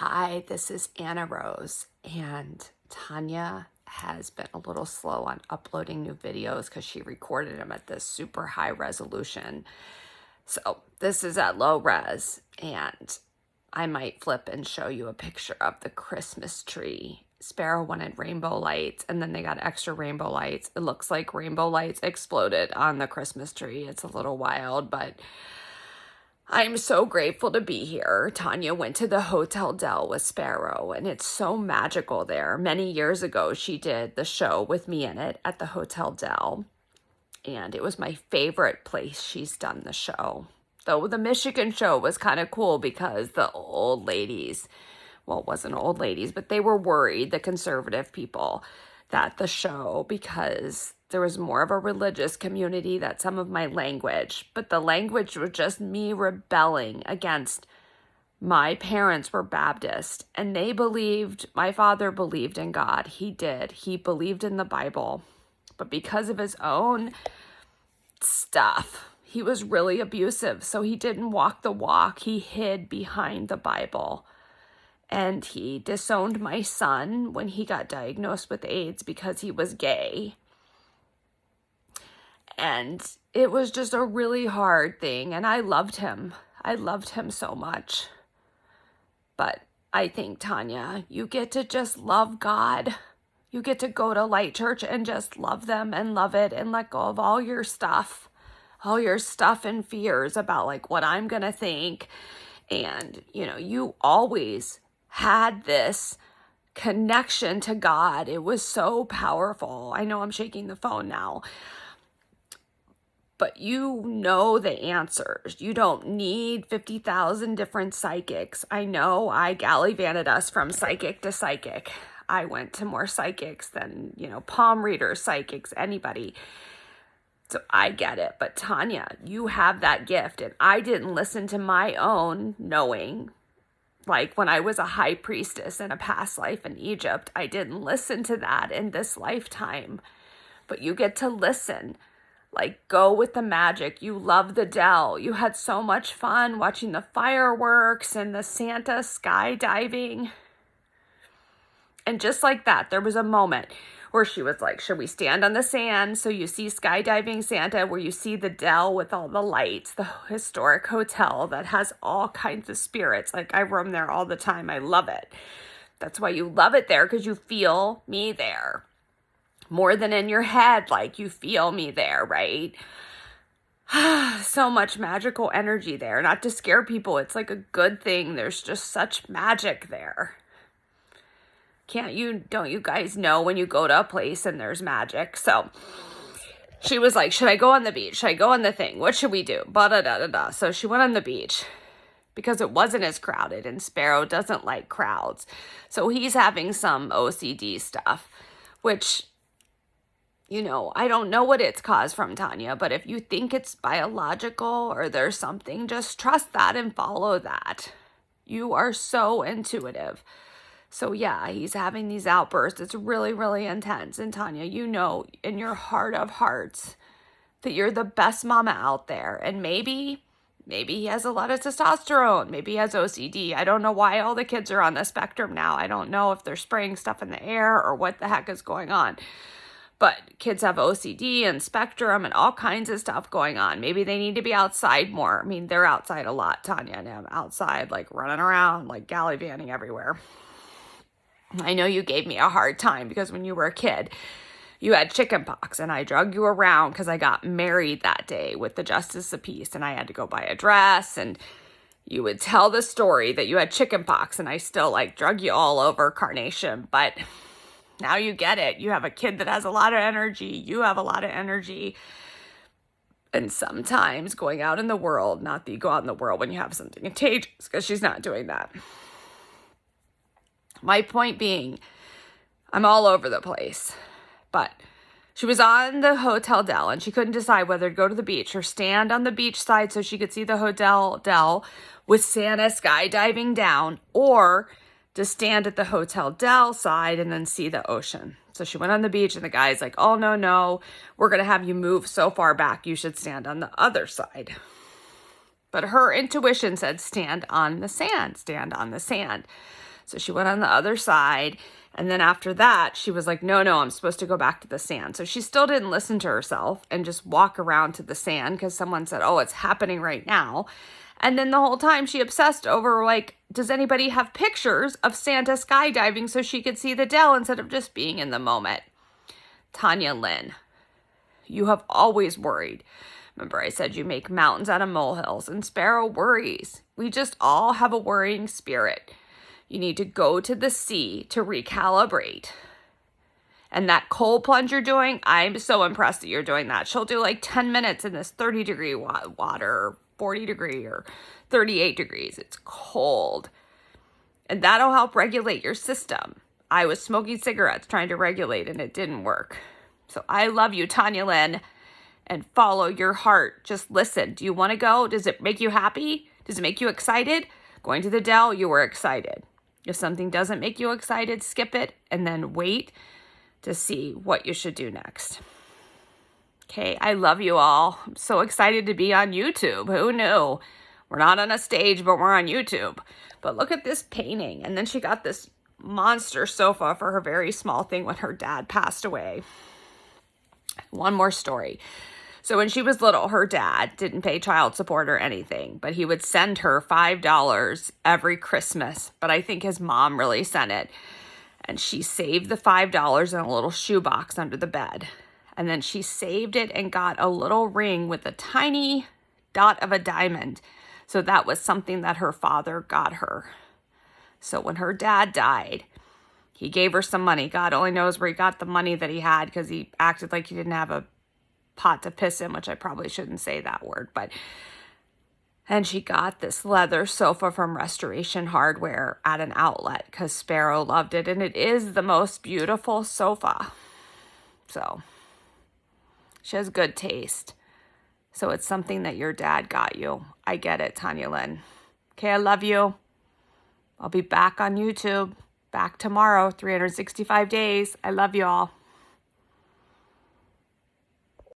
Hi, this is Annarose, and Tanya has been a little slow on uploading new videos because she recorded them at this super high resolution. So this is at low res, and I might flip and show you a picture of the Christmas tree. Sparrow wanted rainbow lights, and then they got extra rainbow lights. It looks like rainbow lights exploded on the Christmas tree. It's a little wild, but I'm so grateful to be here. Tanya went to the Hotel Del with Sparrow, and it's so magical there. Many years ago, she did the show with me in it at the Hotel Del, and it was my favorite place she's done the show. Though the Michigan show was kind of cool because the old ladies, well, it wasn't old ladies, but they were worried, the conservative people, that the show, because there was more of a religious community, that some of my language, but the language was just me rebelling against. My parents were Baptist, and they believed, my father believed in God. He did. He believed in the Bible. But because of his own stuff, he was really abusive. So he didn't walk the walk. He hid behind the Bible. And he disowned my son when he got diagnosed with AIDS because he was gay. And it was just a really hard thing. And I loved him. I loved him so much. But I think, Tanya, you get to just love God. You get to go to Light Church and just love them and love it and let go of all your stuff and fears about like what I'm going to think. And, you always had this connection to God. It was so powerful. I know I'm shaking the phone now. But you know the answers. You don't need 50,000 different psychics. I know I gallivanted us from psychic to psychic. I went to more psychics than, palm readers, psychics, anybody. So I get it. But Tanya, you have that gift. And I didn't listen to my own knowing. Like when I was a high priestess in a past life in Egypt, I didn't listen to that in this lifetime. But you get to listen. Like, go with the magic. You love the Dell. You had so much fun watching the fireworks and the Santa skydiving. And just like that, there was a moment where she was like, should we stand on the sand? So you see skydiving Santa, where you see the Dell with all the lights, the historic hotel that has all kinds of spirits. Like, I roam there all the time. I love it. That's why you love it there, because you feel me there. More than in your head, like you feel me there, right? So much magical energy there. Not to scare people. It's like a good thing. There's just such magic there. Don't you guys know when you go to a place and there's magic? So she was like, should I go on the beach? Should I go on the thing? What should we do? Ba-da-da-da-da. So she went on the beach because it wasn't as crowded, and Sparrow doesn't like crowds. So he's having some OCD stuff, which, I don't know what it's caused from, Tanya, but if you think it's biological or there's something, just trust that and follow that. You are so intuitive. So yeah, he's having these outbursts. It's really, really intense. And Tanya, in your heart of hearts that you're the best mama out there. And maybe he has a lot of testosterone. Maybe he has OCD. I don't know why all the kids are on the spectrum now. I don't know if they're spraying stuff in the air or what the heck is going on. But kids have OCD and spectrum and all kinds of stuff going on. Maybe they need to be outside more. I mean, they're outside a lot, Tanya, and I'm outside, like running around, like gallivanting everywhere. I know you gave me a hard time because when you were a kid, you had chicken pox, and I drug you around because I got married that day with the Justice of Peace, and I had to go buy a dress, and you would tell the story that you had chicken pox, and I still drug you all over, Carnation, but now you get it. You have a kid that has a lot of energy. You have a lot of energy. And sometimes going out in the world, not that you go out in the world when you have something contagious, because she's not doing that. My point being, I'm all over the place. But she was on the Hotel Del, and she couldn't decide whether to go to the beach or stand on the beach side so she could see the Hotel Del with Santa skydiving down, or to stand at the Hotel Del side and then see the ocean. So she went on the beach, and the guy's like, oh, no, we're going to have you move so far back. You should stand on the other side. But her intuition said, stand on the sand, stand on the sand. So she went on the other side. And then after that, she was like, no, I'm supposed to go back to the sand. So she still didn't listen to herself and just walk around to the sand because someone said, oh, it's happening right now. And then the whole time she obsessed over, like, does anybody have pictures of Santa skydiving so she could see the Dell instead of just being in the moment? Tanya Lynn, you have always worried. Remember, I said you make mountains out of molehills, and Sparrow worries. We just all have a worrying spirit. You need to go to the sea to recalibrate. And that cold plunge you're doing, I'm so impressed that you're doing that. She'll do like 10 minutes in this 30-degree water, 40 degree or 38 degrees. It's cold. And that'll help regulate your system. I was smoking cigarettes trying to regulate and it didn't work. So I love you, Tanya Lynn, and follow your heart. Just listen. Do you want to go? Does it make you happy? Does it make you excited? Going to the Dell, you were excited. If something doesn't make you excited, skip it and then wait to see what you should do next. Okay, I love you all. I'm so excited to be on YouTube. Who knew? We're not on a stage, but we're on YouTube. But look at this painting. And then she got this monster sofa for her very small thing when her dad passed away. One more story. So when she was little, her dad didn't pay child support or anything, but he would send her $5 every Christmas. But I think his mom really sent it. And she saved the $5 in a little shoebox under the bed. And then she saved it and got a little ring with a tiny dot of a diamond. So that was something that her father got her. So when her dad died, he gave her some money. God only knows where he got the money that he had because he acted like he didn't have a pot to piss in, which I probably shouldn't say that word. And she got this leather sofa from Restoration Hardware at an outlet because Sparrow loved it. And it is the most beautiful sofa. So she has good taste. So it's something that your dad got you. I get it, Tanya Lynn. Okay, I love you. I'll be back on YouTube. Back tomorrow, 365 days. I love you all.